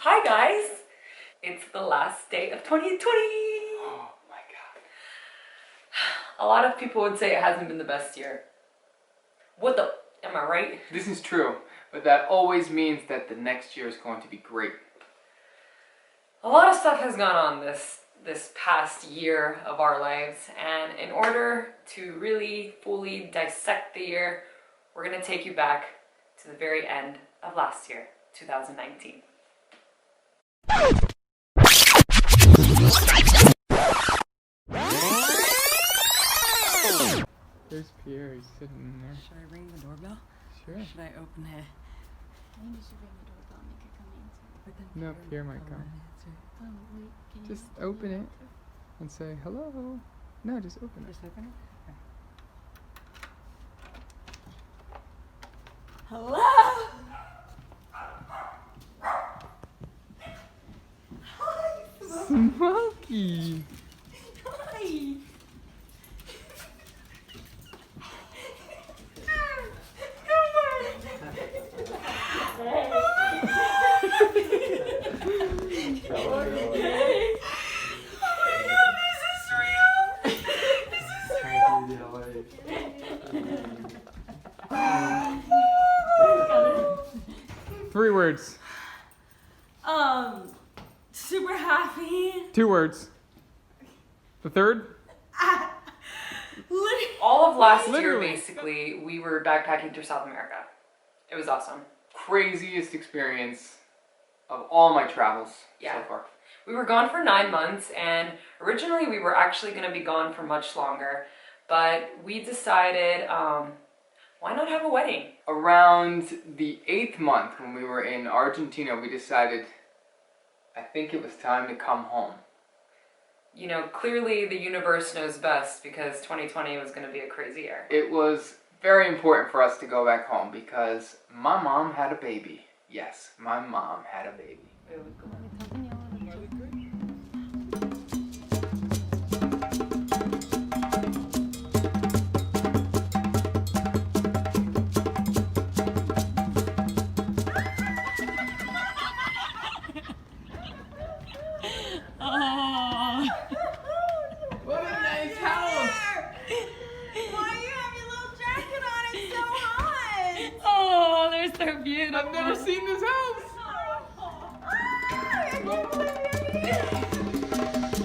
Hi guys! It's the last day of 2020! Oh my god. A lot of people would say it hasn't been the best year. What the? Am I right? This is true, but that always means that the next year is going to be great. A lot of stuff has gone on this past year of our lives, and in order to really fully dissect the year, we're going to take you back to the very end of last year, 2019. There's Pierre, he's sitting in there. Should I ring the doorbell? Sure. Should I open it? I think you should ring the doorbell and make it come answer. But then No, Pierre might come. Oh, wait, can you Just open it and say hello. No, just open it. Just open it? Okay. Hello? Hi, Smokey! Hi. Three words. Super happy. 2 words. The third? All of last year, Literally. basically, we were backpacking through South America. It was awesome. Craziest experience of all my travels Yeah. so far. We were gone for 9 months, and originally we were actually going to be gone for much longer, but we decided, why not have a wedding? Around the 8th month, when we were in Argentina, we decided, I think it was time to come home. You know, clearly the universe knows best because 2020 was going to be a crazy year. It was very important for us to go back home because my mom had a baby. Yes, my mom had a baby. What a nice house! Why you have your little jacket on? It's so hot. Oh, they're so beautiful. I've never seen this house! I can't believe you're here.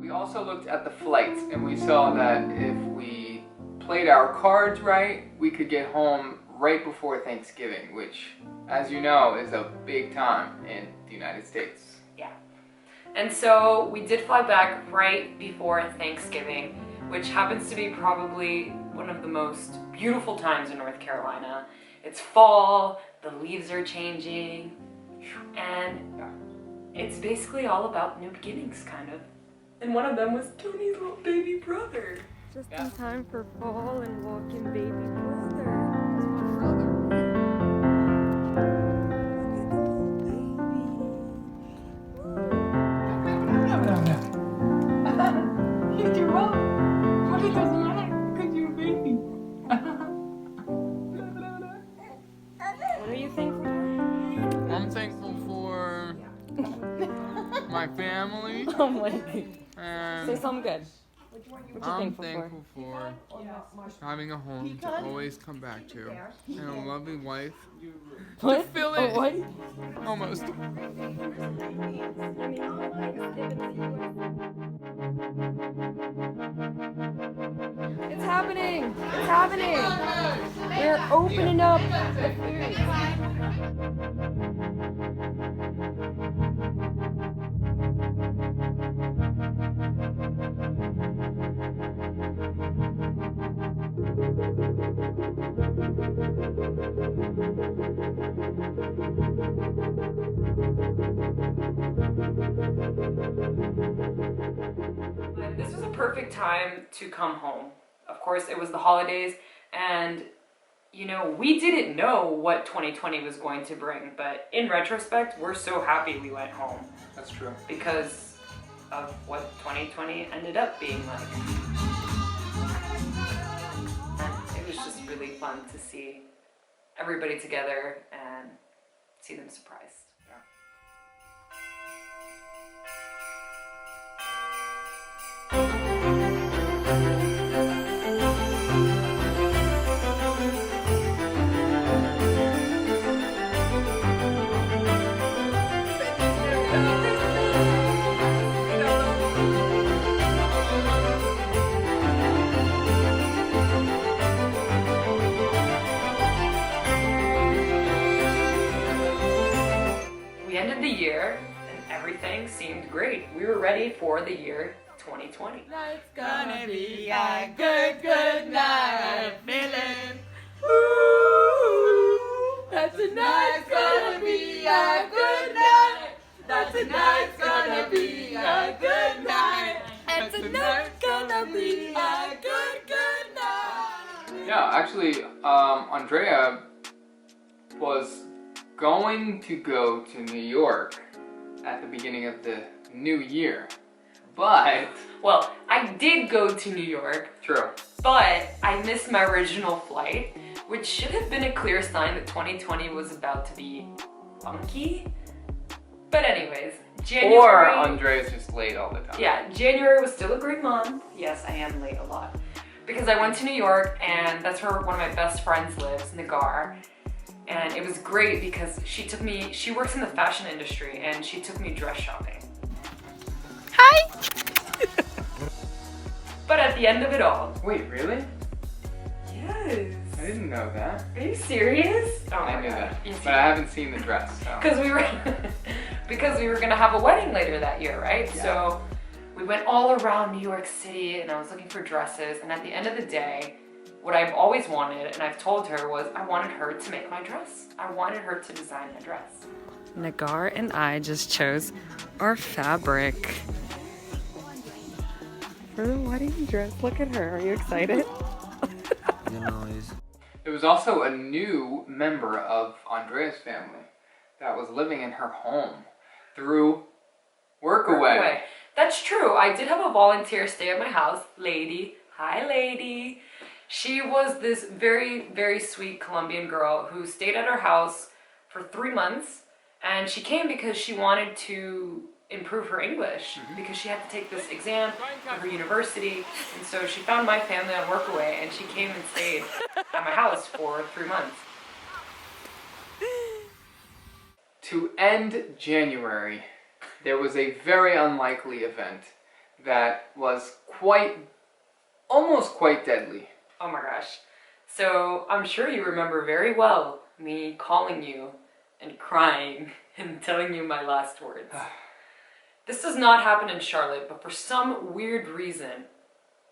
We also looked at the flights and we saw that if we played our cards right, we could get home right before Thanksgiving, which, as you know, is a big time in the United States. Yeah. And so we did fly back right before Thanksgiving, which happens to be probably one of the most beautiful times in North Carolina. It's fall, the leaves are changing, and it's basically all about new beginnings, kind of. And one of them was Tony's little baby brother. Just in time for fall and walking baby brother. He's your mom, but it doesn't matter because you're a baby. What are you thankful for? I'm thankful for my family. Oh my god. Say And something good. What you I'm thankful for? having a home to always come back to, and a loving wife. What? fill Oh, it. what? Almost. It's happening! It's happening! We're opening up the This was a perfect time to come home. of course, it was the holidays, and you know, we didn't know what 2020 was going to bring, but in retrospect, we're so happy we went home. That's true. Because of what 2020 ended up being like. And it was just really fun to see everybody together and see them surprised. We ended the year and everything seemed great. We were ready for the year 2020. It's gonna be a good, good night. I'm feeling. Ooh, that tonight's gonna be a good night. That tonight's gonna be a good night. And tonight's gonna be a good, good night. Yeah, actually, Andrea was going to go to New York at the beginning of the new year, but... Well, I did go to New York. True. But I missed my original flight, which should have been a clear sign that 2020 was about to be funky. But anyways, January... Or Andrea's just late all the time. Yeah, January was still a great month. Yes, I am late a lot. Because I went to New York, and that's where one of my best friends lives, Nagar. And it was great because she works in the fashion industry, and she took me dress shopping. Hi! But at the end of it all... Wait, really? Yes. I didn't know that. Are you serious? Oh I my knew God. that, Yes, but you I haven't seen the dress, so... Because we were gonna have a wedding later that year, right? Yeah. So we went all around New York City and I was looking for dresses, and at the end of the day, what I've always wanted, and I've told her, was I wanted her to make my dress. I wanted her to design my dress. Nagar and I just chose our fabric for the wedding dress. Look at her. Are you excited? There was also a new member of Andrea's family that was living in her home through Workaway. That's true. I did have a volunteer stay at my house. Lady. Hi, lady. She was this very, very sweet Colombian girl who stayed at our house for 3 months, and she came because she wanted to improve her English because she had to take this exam for her university, and so she found my family on Workaway and she came and stayed at my house for 3 months. To end January, there was a very unlikely event that was almost quite deadly. Oh my gosh. So I'm sure you remember very well me calling you and crying and telling you my last words. This does not happen in Charlotte, but for some weird reason,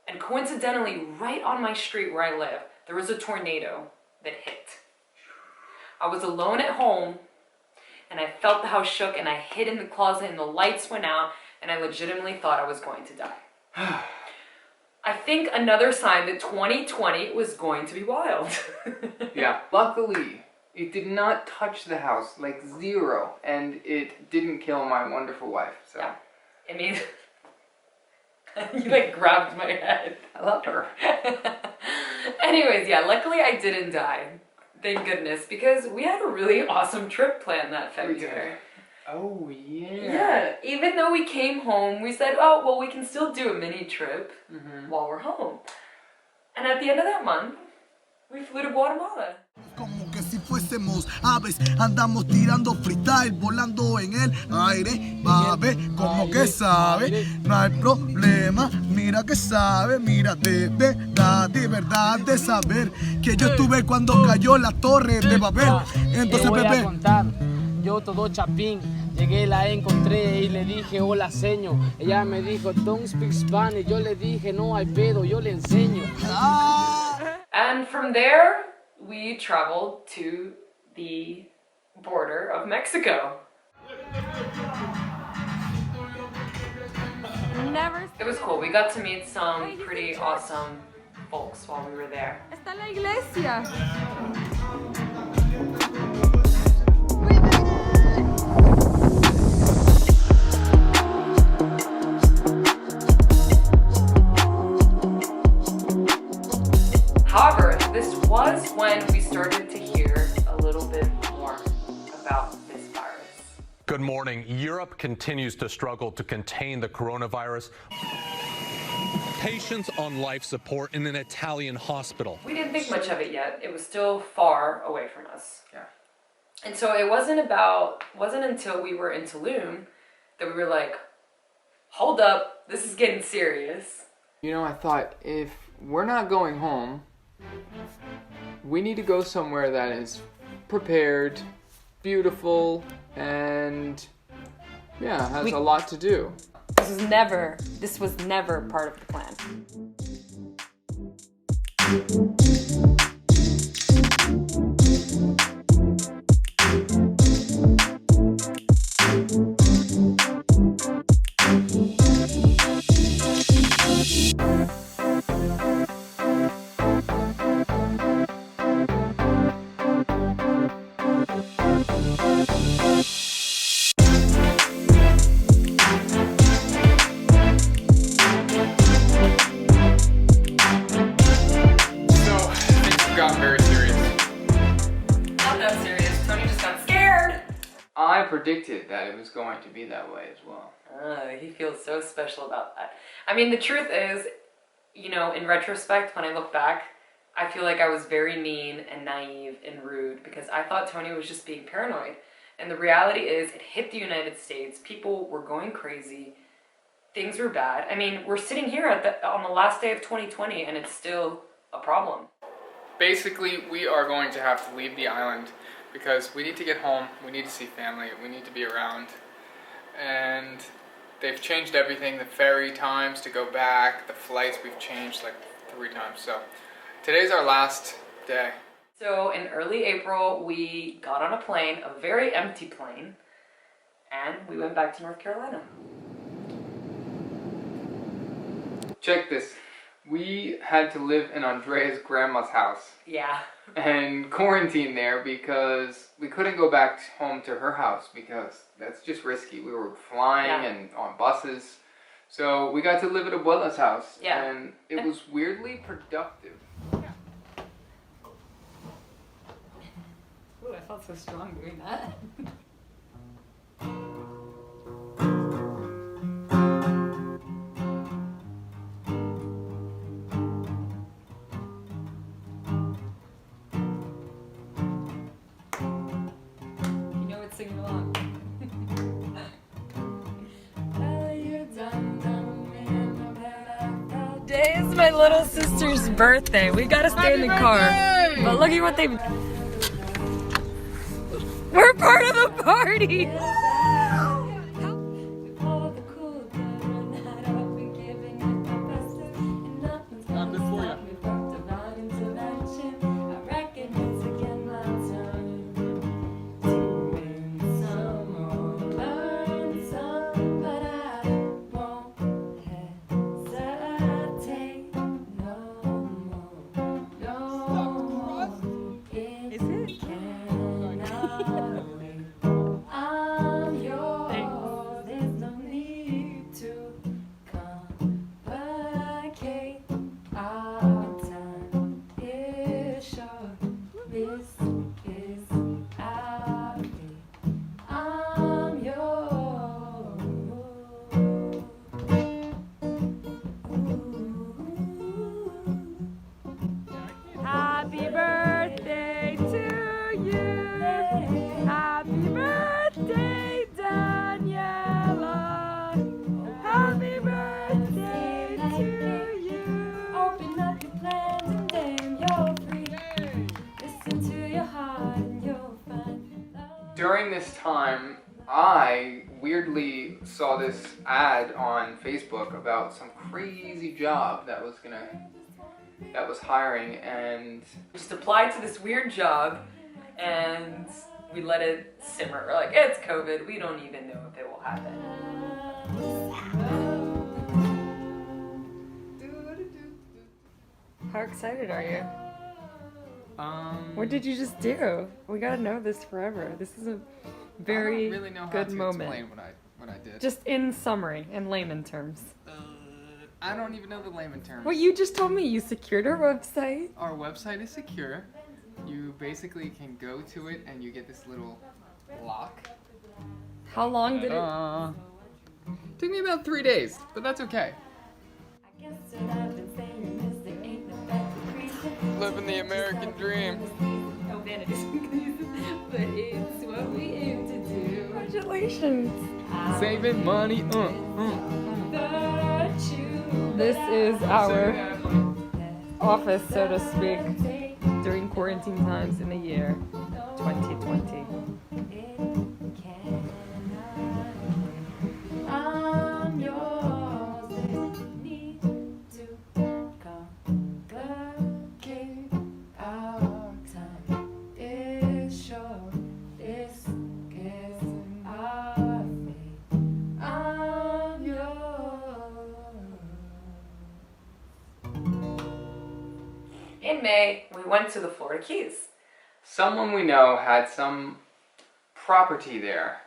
and coincidentally right on my street where I live, there was a tornado that hit. I was alone at home and I felt the house shook and I hid in the closet and the lights went out and I legitimately thought I was going to die. I think another sign that 2020 was going to be wild. Yeah. Luckily, it did not touch the house, like zero, and it didn't kill my wonderful wife, so. Yeah. I mean, you like grabbed my head. I love her. Anyways, yeah, luckily I didn't die. Thank goodness, because we had a really awesome trip planned that February. Oh, yeah. Yeah, even though we came home, we said, oh, well, we can still do a mini trip while we're home. And at the end of that month, we flew to Guatemala. Como que si fuésemos aves, andamos tirando freestyle, volando en el aire, babe, como que sabe, no hay problema, mira que sabe, mira de verdad de saber, que yo estuve cuando cayó la torre de Babel, entonces voy a bebé. contar, yo todo chapín, llegué, la encontré y le dije hola seño, ella me dijo don't speak Spanish, yo le dije no hay pedo, yo le enseño. And from there, we traveled to the border of Mexico. Never. It was cool. We got to meet some pretty awesome folks while we were there. Está la iglesia. However, this was when we started to hear a little bit more about this virus. Good morning. Europe continues to struggle to contain the coronavirus. Patients on life support in an Italian hospital. We didn't think much of it yet. It was still far away from us. Yeah. And so it wasn't until we were in Tulum that we were like, hold up, this is getting serious. You know, I thought if we're not going home, we need to go somewhere that is prepared, beautiful, and yeah, has a lot to do. This was never part of the plan. Got very serious. Not that serious. Tony just got scared. I predicted that it was going to be that way as well. He feels so special about that. I mean, the truth is, you know, in retrospect, when I look back, I feel like I was very mean and naive and rude because I thought Tony was just being paranoid. And the reality is, it hit the United States. People were going crazy. Things were bad. I mean, we're sitting here on the last day of 2020 and it's still a problem. Basically, we are going to have to leave the island because we need to get home, we need to see family, we need to be around. And they've changed everything, the ferry times to go back, the flights we've changed like 3 times. So today's our last day. So in early April, we got on a plane, a very empty plane, and we went back to North Carolina. Check this. We had to live in Andrea's grandma's house Yeah. and quarantine there because we couldn't go back home to her house because that's just risky. We were flying and on buses. So we got to live at Abuela's house. Yeah. And it was weirdly productive. Ooh, I felt so strong doing that. Singing along. Today is my little sister's birthday. We gotta stay in the car. But look at what they. We're part of the party. Happy birthday to you. Happy birthday, Daniela. Happy birthday to you. Open up your plans and then you're free. Listen to your heart and you'll find love. During this time, I weirdly saw this ad on Facebook about some crazy job that was hiring, and Just applied to this weird job and we let it simmer. We're like, it's COVID, we don't even know if it will happen. How excited are you? What What did you just do? We gotta know this forever. This is a very I don't really know how good to moment. explain what I did. Just in summary, in layman terms. I don't even know the layman terms. Well, you just told me you secured our website. Our website is secure. You basically can go to it and you get this little lock. How long did it? Took me about 3 days, but that's okay. Living the American dream. No vanities, but it's what we aim to do. Congratulations. Saving money. This is our office, so to speak, during quarantine times in the year 2020. I'm yours. There's need to complicate our time. Is short. This is our fate. I'm yours. In May, we went to the Florida Keys. Someone we know had some property there.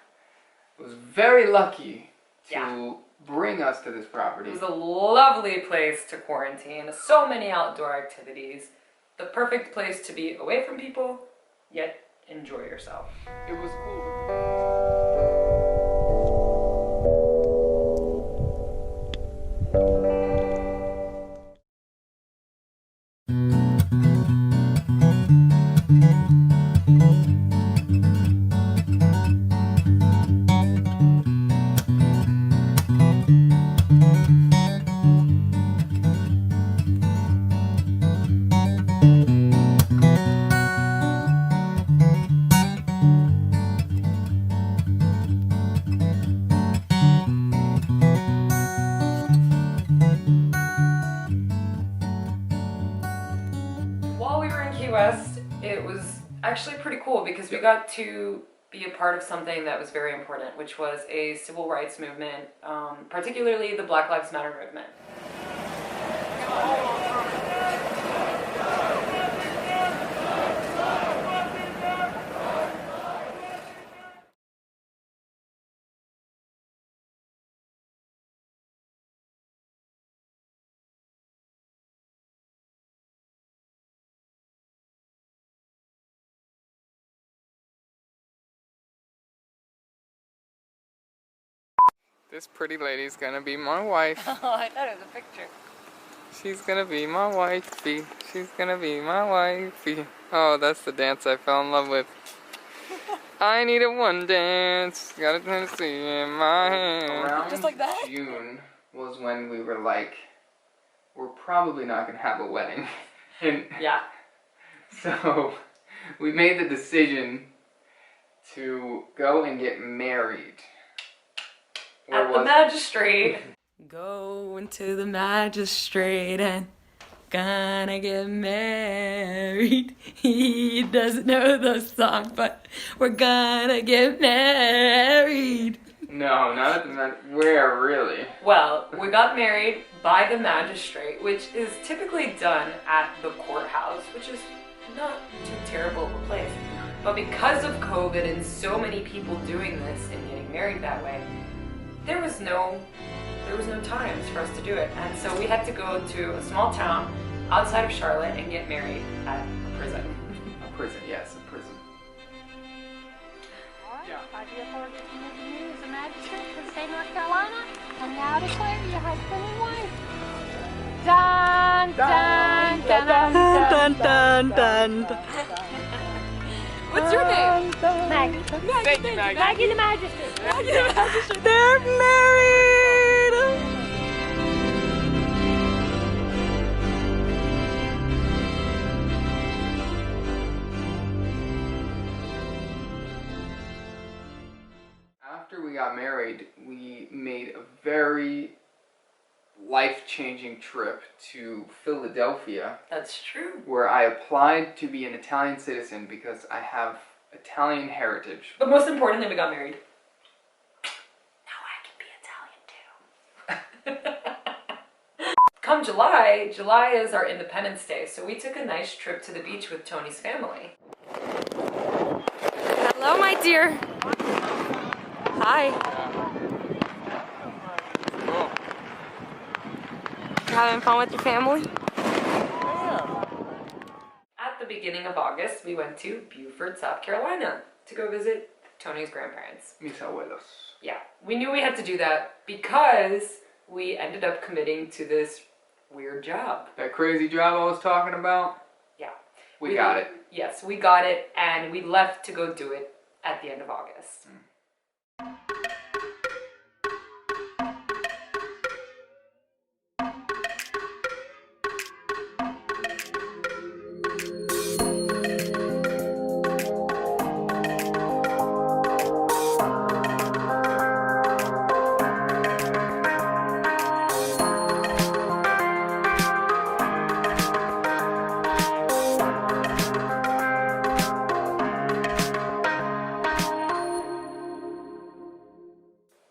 Was very lucky to bring us to this property. It was a lovely place to quarantine, so many outdoor activities. The perfect place to be away from people, yet enjoy yourself. It was cool. While we were in Key West, it was actually pretty cool because we got to be a part of something that was very important, which was a civil rights movement, particularly the Black Lives Matter movement. This pretty lady's gonna be my wife. Oh, I thought it was a picture. She's gonna be my wifey. She's gonna be my wifey. Oh, that's the dance I fell in love with. I needed one dance. Got a Tennessee in my hand. Around Just like that? June was when we were like, we're probably not gonna have a wedding. And Yeah. so we made the decision to go and get married. At the magistrate. Going to the magistrate and gonna get married. He doesn't know the song, but we're gonna get married. No, not at the where really? Well, we got married by the magistrate, which is typically done at the courthouse, which is not too terrible of a place. But because of COVID and so many people doing this and getting married that way, there was no times for us to do it. And so we had to go to a small town outside of Charlotte and get married at a prison. A prison, yes, a prison. Yeah. By the authorities of you as a magistrate for the state of North Carolina, and now declare you husband and wife. Dun dun dun dun dun dun dun. What's your name? Maggie. Thank you, Maggie. Maggie the magistrate. Maggie the magistrate. They're married. After we got married, we made a very life-changing trip to Philadelphia, That's true. where I applied to be an Italian citizen because I have Italian heritage. But most importantly, we got married. Now I can be Italian too. come July, July is our Independence Day, so we took a nice trip to the beach with Tony's family. Hello, my dear. Hi. You having fun with your family? At the beginning of August, we went to Beaufort, South Carolina to go visit Tony's grandparents. Mis abuelos. Yeah, we knew we had to do that because we ended up committing to this weird job. That crazy job I was talking about? Yeah. We got it. Yes, we got it, and we left to go do it at the end of August.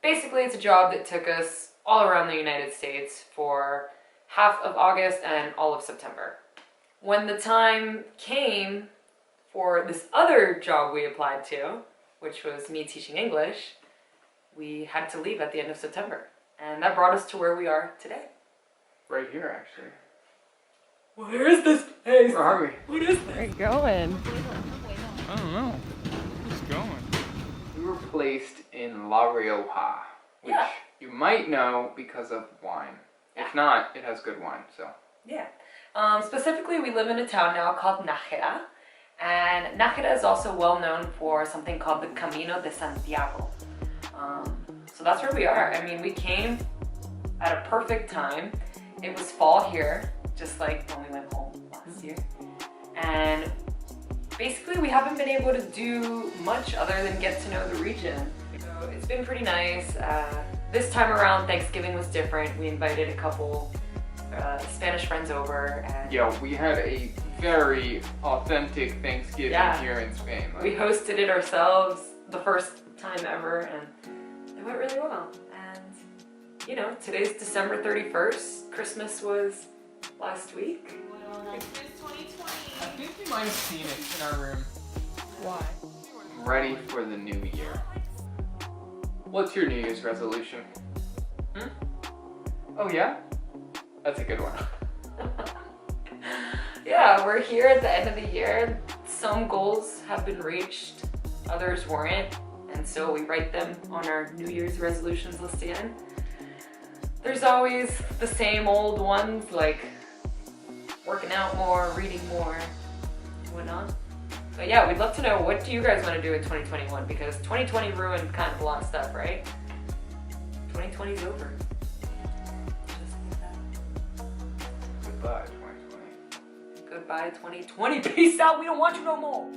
Basically, it's a job that took us all around the United States for half of August and all of September. When the time came for this other job we applied to, which was me teaching English, we had to leave at the end of September. And that brought us to where we are today. Right here, actually. Where is this place? Where are we? What is Where are you going? I don't know. Who's going? We were placed in La Rioja, which Yeah. you might know because of wine. If not, it has good wine, so. Yeah. Specifically, we live in a town now called Nájera. And Nájera is also well known for something called the Camino de Santiago. So that's where we are. I mean, we came at a perfect time. It was fall here, just like when we went home last year. And basically, we haven't been able to do much other than get to know the region. So it's been pretty nice. This time around, Thanksgiving was different. We invited a couple Spanish friends over. And Yeah, we had a very authentic Thanksgiving Yeah. here in Spain. we hosted it ourselves the first time ever, and it went really well. And, you know, today's December 31st. Christmas was last week. I think you might have seen it in our room. Why? I'm ready for the new year. What's your New Year's resolution? Oh yeah? That's a good one. Yeah, we're here at the end of the year. Some goals have been reached, others weren't, and so we write them on our New Year's resolutions list again. There's always the same old ones, like working out more, reading more, and whatnot. But yeah, we'd love to know, what do you guys want to do in 2021? Because 2020 ruined kind of a lot of stuff, right? 2020's over. Just like that. Goodbye, 2020. Goodbye 2020. Peace out. We don't want you no more.